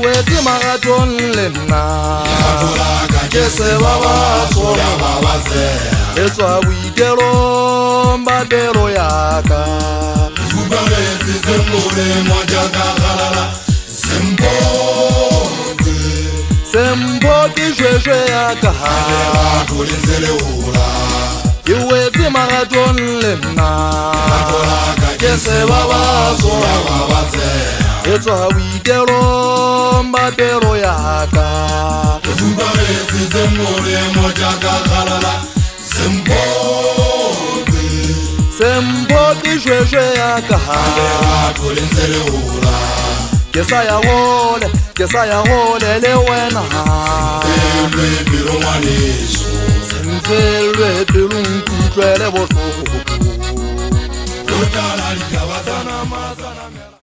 wetsi marathon lena ke se baba tsola baba se etswa buitelo mbatelo yaka fubale se sembole mojaka galala sembo ke shweshwe yaka ha kulenzele ula iwetsi marathon lena ke se baba tsola baba se etswa buitelo mbatelo yaka fubale se sembole mojaka galala sembo ke shweshwe yaka ha kulenzele ula ke sa ya gole le wena le pelo maneso senzelwe pelo nkutlwele bohloko